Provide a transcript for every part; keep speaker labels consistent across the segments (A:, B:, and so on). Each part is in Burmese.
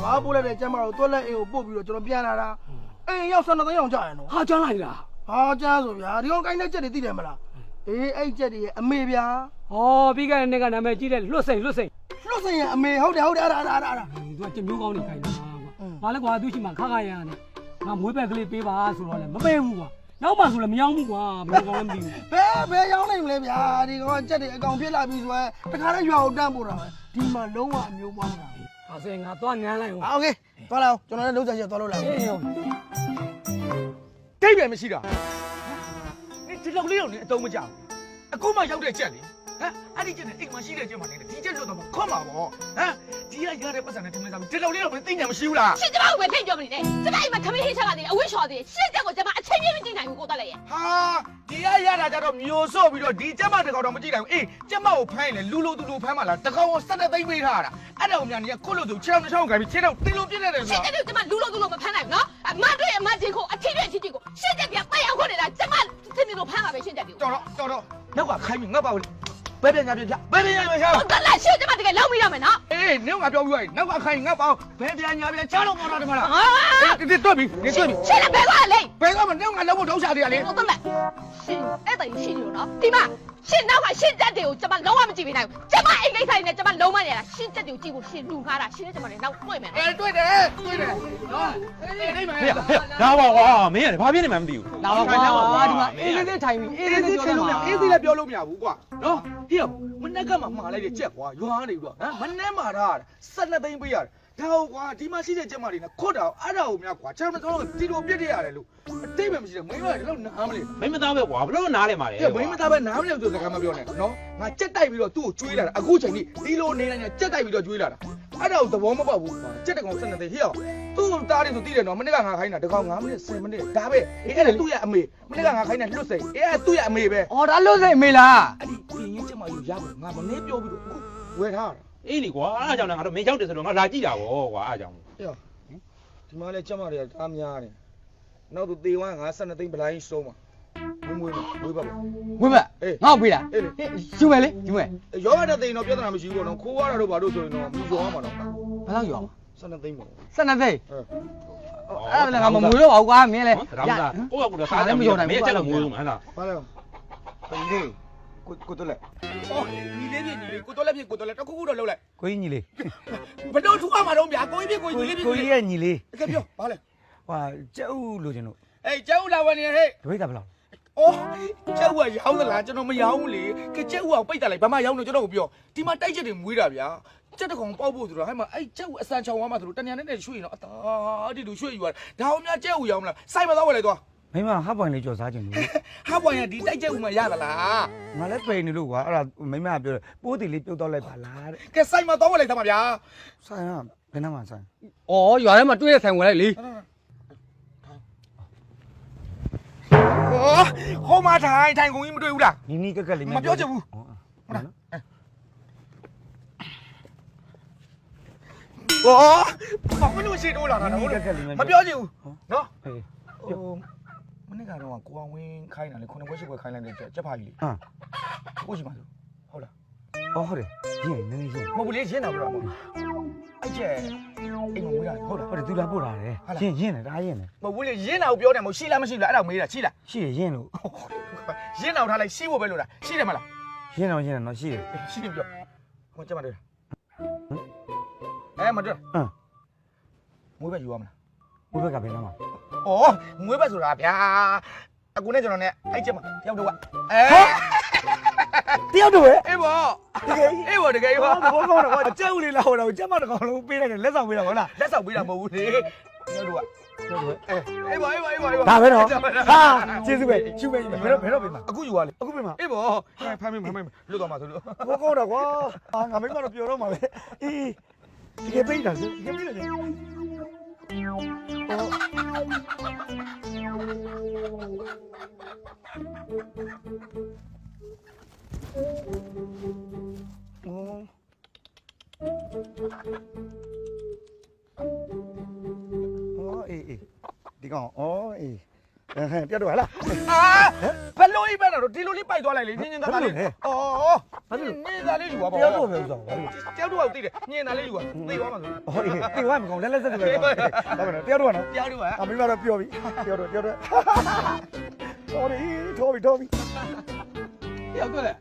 A: ဘာပို့လိုက်တဲ့ကျမတို့တွက်လက်အိမ်ကိုပို့ပြီးတော့ကျွန်တော်ပြန်လာတာအိမ်ရောက်12သိန်းအောင်ကြာရနော်
B: ဟာကြားလိုက်လား
A: ဟာကြားဆိုဗျာဒီကောင်ကိုင်းတဲ့ချက်တွေသိတယ်မလားအေးအဲ့ချက်တွေရဲ့အမေဗျာ
B: ဟောပြီးခဲ့တဲ့နေ့ကနာမည်ကြီးတဲ့လွတ်စိန်ရ
A: ဲ့အမေဟုတ်တယ်အဲ့ဒါသ
B: ူကတမျိုးကောင်းနေခိုင်းတာကွာဘာလဲကွာသူရှိမှခါရရနေငါမွေးပက်ကလေးပေးပါဆိုတော့လည်းမပေးဘူးကွာနောက်မှဆိုလည်းမရောက်ဘူးကွာဘယ်ကောင်လဲမသိဘူး
A: ဘယ်ရောက်နိုင်မလဲဗျာဒီကောင်ချက်တွေအကောင်ဖြစ်လာပြီဆိုရင်တခါတည်းရွာကိုတန်းပို့တာပဲဒီမှာလုံးဝအမျိုးပွားတာဟ
B: ာစင်ငါသွားနန်းလိုက်ဦးโ
A: อเคသွားလာအောင်ကျွန်တော်လည်းလုံးချင်ချက်သွားလို့လာအ
B: ေးဟုတ်
C: တိတ်ပဲမရှိတာနင်ဒီလောက်လေးတော့နင်အတုံးမကြောက်အခုမှရောက်တဲ့ချက်လေဟမ်အဲ့ဒီချက်နဲ့အိမ်မှာရှိတဲ့ချက်မှနေတယ်ဒီချက်လွတ်တော့ခွတ်မှာပေါ့ဟမ်ဒီကရတဲ့ပတ်စံနဲ့ထမင်းစားပြီးဒီလောက်လေးတော့မသိညာမရှိဘူးလား
D: ရှင်းကျမကိုပဲထိတ်ပြောမနေနဲ့ကျမအိမ်မှာထမင်းဟင်းချက်လာသေးတယ်အဝတ်လျှော်သေးတယ်ရှင်းချက်ကိုကျမအချိန်ပြည့်မကြည့်နိုင်ဘူးကိုတက်လိုက်ရဲ့
C: ဟာဒီကရတာကြတော့မျိုးစော့ပြီးတော့ဒီချက်မှတကောင်တော့မကြည့်နိုင်ဘူးအေးချက်မကိုဖမ်းရင်လေလူလိုသူလိုဖမ်းမှလားတကောင်ကို17သိန်းပေးထားတာအဲ့ဒါကိုမြန်နေခွတ်လို့သူခြေထောက်နှောင်းခိုင်းပြီးခြေထောက်တင်းလို့ပြစ်နေတယ်ဆို
D: တော့ရှင်းချက်ကိုကျမလူလိုသူလိုမဖမ်းနိုင်ဘူးနော်အမတို့ရဲ့အမချင်းကိုအထီးရဲ့အထီးကိုရှင်းချက်ပြန်ပတ်ရောက်ခွနေတာကျမသင်နေလို့ဖမ်းတာပဲရှင်းချက်ကို
C: တော်နောက်ကခိုင်းပြီးငတ်ပါဦးဘယ်ပြန်ညာပြန်ဘယ်ပြန်ညာပြန်ရှာ
D: ဟုတ်တယ်လားရှင်းကျမတကယ်လောက်မိရမယ်နော်အ
C: ေးနင်ကပြောပြီးသွားပြီနောက်ကခိုင်းငတ်ပါဦးဘယ်ပြန်ညာပြန်ချားလို့ပေါ်တာဒီမှာလားဒီတွေ့ပြီ
D: ရှင်းလည်းဘယ်ကလဲဘ
C: ယ်ကမနင်ကလောက်ဖို့တောင်းရှာသေးရလေ
D: ဟုတ်တယ်လားရှင်းအဲ့တိုင်ရှင်းလို့နော်ဒီမှာရှင်းနောက်ကရှင်းချက်တွေကိုကျမလုံးဝမကြည့်ပေးနိုင်ဘူးကျမအိမ်ကိစ္စနဲ့ကျမလုံးမနေရတာရှင်းချက်တွေကိုကြည့်ဖို့ရှင်းလူငါတာရှင်းနဲ့ကျမလည်းနောက်တွေ့မယ်
C: နော်တွေ့တယ်နော်အေးမယ်လ
E: ာပါကွာမင်းရတယ်ဘာဖြစ်နေမှမသိဘူး
B: လာပါကွာဒီမှာအေးလေးထိုင်ပြီးအေးလေးပြောလို့အ
C: ေးသေးလည်းပြောလို့မရဘူးကွာနော်ဟေ့မနက်ကမှမှာလိုက်တဲ့ကြက်ကွာရွာနေပြီးတော့မနက်မှာထား12သိန်းပေးရတယ်ဒါဟုတ်ကွာဒီမှာရှိတဲ့ကျက်မတွေနဲ့ခွတ်တာအဲ့ဒါကိုများကွာကျွန်တော်တို့တီလိုပြစ်ထရတယ်လို့အတိတ်ပဲမရှိတယ်မင်းတို့ကဒီလောက်နားမလဲမ
E: င်းမသားပဲကွာဘလို့နားလဲမှာလဲမ
C: င်းမသားပဲနားမလဲဆိုစကားမပြောနဲ့နော်ငါကြက်တိုက်ပြီးတော့သူ့ကိုကျွေးလာတာအခုချိန်ကြီးဒီလိုနေနေကြက်တိုက်ပြီးတော့ကျွေးလာတာအဲ့ဒါကိုသဘောမပေါက်ဘူးကွာကြက်တကောင်12သိန်းဟေ့သူ့တားတယ်ဆိုသိတယ်နော်မနေ့ကငါခိုင်းတာတကောင်9မိနစ်10မိနစ်ဒါပဲအေးအဲ့ဒါသူ့ရဲ့အမေမနေ့ကငါခိုင်းတာလွတ်စိန်အေးအဲ့သူ့ရဲ့အမေပဲ
B: အော်ဒါလွတ်စိန်အမေလား
C: အဲ့ဒီပြင်းရင်ကျမယူရပါငါမနေ့ပြောပြီးတော့အခုဝယ်ထားတာ
E: အေးလေကွာအားကြောင့်လည်းငါတို့မင်းရောက်တယ်ဆိုတော့ငါလာကြည့်တာဗောကွာအားကြောင့်
C: ဒီမှာလဲကျမတွေကအားများတယ်နောက်သူသေဝမ်းငါ12သိန်းပလိုင်းစုံးမှာမွေးပါပဲဝ
B: င်းမငါ့ကိုပေးတာအ
C: ေးလေ
B: ယူမယ်လေယူမယ်
C: ရောရတဲ့သိန်းတော့ပြဿနာမရှိဘူးတော့ခိုးရတာတော့ဘာလို့ဆိုရင်တော့မြူရောမှာတော့
B: ဘယ်လောက်ရော
C: 12သိန်းပေါ့
B: 12သိန်းအဲ့ဒါလည်းငါမမွေတော့ပါဘူးကွာမင်းလေ
E: ဒါမှမဟုတ်ကိုယ့်ကစားတယ်မရောနိုင်ဘူးမင်းအချက်ကမွေးလို့ဟဲ့လား
C: ဘာလဲဒီကိုတော်လက်အော်ညီလေးပြညီလေးကိုတော်လက်ပြကိုတော်လက်တခုခုတော့လှုပ်လိုက်က
B: ိုကြီးညီလေးဘ
C: ယ်တော့ထူအောင်မတော့ဗျာကိုကြီးပြကိုကြီးလေးပြ
B: ကိုကြီးရဲ့ညီလေးတ
C: ကယ်ပြောဘာလဲဟ
B: ွာကျုပ်လိုချင်လို့
C: အေးကျုပ်လာဝင်နေဟဲ့
B: ဒိဋ္ဌာဘယ်လောက်
C: အော်ကျုပ်ကရောင်းသလားကျွန်တော်မရောင်းဘူးလေကကျုပ်ကပိတ်တယ်လိုက်ဘာမှရောင်းလို့ကျွန်တော်ကိုပြောဒီမှာတိုက်ချက်တွေမွေးတာဗျာကြက်တကောင်ပေါက်ဖို့ဆိုတော့ဟဲ့မအဲ့ကျုပ်အစံချောင်းသွားမှဆိုတော့တဏှာနဲ့ရွှေ့ရင်တော့အတားဒီလိုရွှေ့ယူရတယ်ဒါအောင်များကျုပ်ရောင်းမလားစိုက်မသွားဝယ်လိုက်သွား
B: မင်းမဟာပွိုင်လေးကြော်စားခြင်းလို့ဟ
C: ာပွိုင်ကဒီတိုက်ချက်ဦးမရသလားင
B: ါလည်းပိန်နေလို့ကွာအဲ့ဒါမင်းမပြောတယ်ပိုးတီလေးပြုတ်တော့လိုက်ပါလားတဲ့
C: ကဲစိုက်မသွားဝယ်လိုက်သားမဗျာဆ
B: ိုင်ကဘယ်နှမှာဆိုင်ဩရွာထဲမှာတွေ့တဲ့ဆိုင်ဝင်လိုက်လေဟ
C: ိုမှာထိုင်ကုန်ကြီးမတွေ့ဘူးလားန
B: ီးနီးကက်ကက်လေး
C: မပြောချင်ဘူးဟုတ်လားဘာလို့ရှိတော့လာတာတော့မပြောချင်ဘူးနော်ဟိုမနေ့ကတော့ကိုအောင်ဝင်းခိုင်းတာလေခုနှစ်ပွဲရှိပွဲခိုင်းလိုက်တဲ့ကြက်ဖာကြီးလေဟုတ်ရှိမှာဆိုဟုတ်လားဟ
B: ုတ်တယ်ရင်းနည်းနည်းရင်း
C: မဟုတ်ဘူးလေရင်းတော့ပြောမှာအဲ့ကျက်အိမ်မမွေးတာဟုတ်လား
B: ဟုတ်တယ်သူလာပို့တာလေရင်းတယ်ဒါရင်းတယ်မ
C: ဟုတ်ဘူးလေရင်းတာကိုပြောတယ်မဟုတ်ရှိလားမရှိလားအဲ့ဒါမေးတာရှိလားရ
B: ှိရင်းလို့
C: ရင်းတော့ထားလိုက်ရှိဖို့ပဲလို့လားရှိတယ်မလား
B: ရင်းတော့နော်ရှိတယ်
C: ရှိတယ်ပြောဟိုကျမတွေ့မတွေ့မွေးပဲယူရမလား
B: မွေးဘက်ကဘယ်နားမှာဩ
C: မွေးပဲဆိုတာဗျာအကူနဲ့ကျွန်တော်နဲ့အဲ့ချက်မှာတယောက်တော့တယ
B: ောက်တော့ပဲ
C: အေးပေါ့တကယ်ဘ
B: ောကောင်းတော့ကျက်ဦးလေးလာဟောတော့ကျက်မတကောင်လုံးပေးလိုက်တယ်လက်ဆောင်ပေးတာဟုတ်လား
C: လက်ဆောင်ပေးတာမဟုတ်ဘူးလေတယောက်တော့အေးပေါ့
B: ဒါပဲတော့ဟာကျေးဇူးပဲရှုပဲဘယ်တော့ပေးမှာအ
C: ခုယူရလေအ
B: ခုပေးမှာ
C: အေးပေါ့ဖမ်းမလွတ်သွားမှာဆိုလို့
B: ဘောကောင်းတော့ကွာငါမိမတော့ပြောတော့မှာပဲအေးဒီကပေးတာဒီကပေးတယ်ဒီကောင်အေးပြတ်တော့ဟလား
C: ဘယ်လိုအိပ်ပဲတော့ဒီလိုလေးပိုက်သွားလိုက်လေညင်သားသားလေး ညင်သားလေးယူပါပေါ့
F: တယောက်တော့ပဲဥစားဘာလို့
C: တယောက်တော့သိတယ်ညင်သားလေးယူပါသိသွားမှာဆို
F: ဟောအေးတေဝါမကောင်လက်ဆက်တယ်ဟုတ်ကဲ့တယောက်တော့နော်
C: တယောက်တော့
F: အမေကတော့ပြောပြီတယောက်တော့တော်ပြီတော်ပြီ
E: တယောက်တော့လေ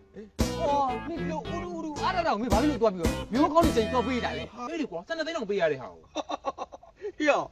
E: ဟောမင်းတို့ဦးအားရတော့မင်းဘာလို့သွားပြီးတော့မျိုးကောင်းနေချိန်တော့ပေးတာလေဟဲ့လေကွာ12သိန်းတော့ပေးရတဲ့ဟာကို
C: ဟေ့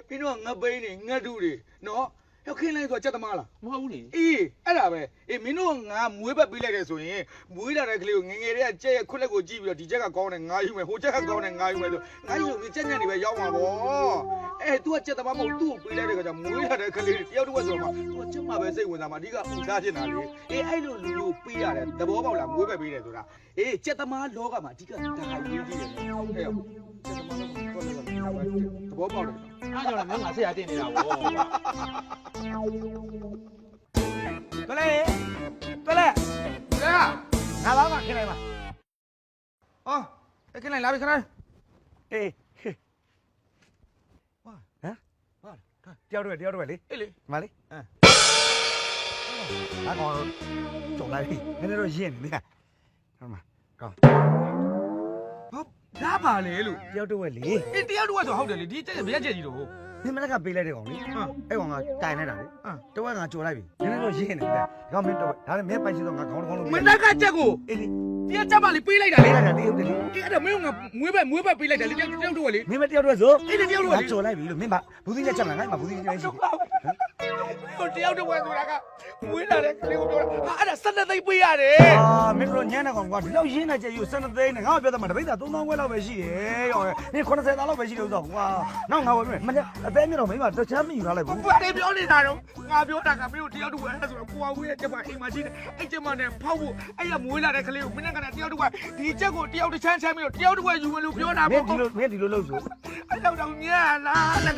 C: မင်းတို့ငါပိန်းနေငါတူတွေနော်ရောက်ခင်းလိုက်ဆိုချက်သမားလား
E: မဟုတ်ဘူးလေ
C: အေးအဲ့ဒါပဲအေးမင်းတို့ငါမွေးဘက်ပေးလိုက်တယ်ဆိုရင်မွေးလာတဲ့ကလေးကိုငငယ်လေးကကြက်ရဲ့ခွက်လက်ကိုကြည့်ပြီးတော့ဒီချက်ကကောင်းတယ်ငါယူမယ်ဟိုချက်ကကောင်းတယ်ငါယူမယ်ဆိုငါယူပြီးကြက်ညံ့နေပဲရောက်မှာပေါ့အဲ तू ကချက်သမားမဟုတ်သူ့ကိုပေးလိုက်တဲ့ခါကျမွေးလာတဲ့ကလေးတယောက်တစ်ဝက်ဆိုတော့ तू ကချက်မှာပဲစိတ်ဝင်စားမှာအဓိကပူစားချင်တာလေအေးအဲ့လိုလူမျိုးပေးရတယ်သဘောပေါက်လားမွေးဘက်ပေးတယ်ဆိုတာအေးချက်သမားလောကမှာအဓိကဒါဟာရေးကြည့်တယ်ဟဲ့ချက်သမားလောကသဘောပေါက်တယ်
E: အားကြောင့်လည်းမင်းငါဆက်ရတင်နေတာဗော
F: တလဲငါဘာမှခင်းလိုက်ပါ
C: အော်အဲ့ခင်းလိုက်လာပြီခဏ
F: အေးဟမ်တယောက်တော့လေ
C: အေးလေ
F: မလေးငါကောင်ကြုံလိုက်ပြီနည်းနည်းတော့ရင်းနေလေဟုတ်မှာကောင်း
C: ဒါပါလေလို့
F: တယောက်တော့လေ
C: အေးတယောက်တစ်ဝက်ဆိုဟုတ်တယ်လေဒီချက်ဘယ်ချက်ကြီးတော့
F: မင်းမကပေးလိုက်တဲ့ကောင်လေအဲ့ကောင်ကတိုင်လိုက်တာလေတဝက်ကကြိုလိုက်ပြီနည်းနည်းတော့ရင်းနေတယ်ကောင်းမင်းတော့ဒါလည်းမင်းပိုင်ရှိတော့ငါခေါင်းလုံး
C: မနက်ကချက်ကို
F: အေးလေ
C: တရားချက်မလေးပေးလိုက်တာလေ
F: ပေးလိုက်တာတယောက်တည်း
C: အေးအဲ့ဒါမင်းကမွေးဘက်ပေးလိုက်တယ်လေတယောက်တစ်ဝက်လေ
F: မင်းမတယောက်တော့ဆို
C: အေးတယောက်တစ်ဝက်
F: ငါ
C: လေ
F: ကြိုလိုက်ပြီလို့မင်းမဘူးသီးနဲ့ချက်လာငါ့မှာဘူးသီးနဲ့ရှိတယ်
C: ဟိုတယောက်တစ်ဝက်ဆိုတာကမွေးလာတဲ့ကလေးကိုပြောတာအဲ့ဒါ12သိန်းပေးရတယ်
F: အာမင်းတို့ညံ့နေကောင်ကွာဒီလောက်ရင်းနေကြယူ12သိန်းနဲ့ငါ့ကိုပြောတယ်မှာတပိတ်တာ3000ခွဲလောက်ပဲရှိတယ်ရောနင်80သားလောက်ပဲရှိတယ်ဥစ္စာကွာနောက်ငါဝယ်မယ်မနေ့အသေးမြတော့မိမတခြားမယူထားလိုက်ဘူး
C: ဘာတွေပြောနေတာတော့ငါပြောတာကမင်းတို့တယောက်တစ်ဝက်အဲ့ဒါဆိုတော့ကိုဝေးရဲ့ချက်မအိမ်မှာရှိတယ်အဲ့ချက်မနဲ့ဖောက်ဖို့အဲ့ရမွေးလာတဲ့ကလေးကိုမင်းကတယောက်တစ်ဝက်ဒီချက်ကိုတယောက်တစ်ချမ်းပြီးတော့တယောက်တစ်ဝက်ယူမယ်လို့ပြောတာ
F: မ
C: ပေါ့
F: င်းဒီလိုလုပ်ဆို
C: အဲ့တော့ညံ့လားလက်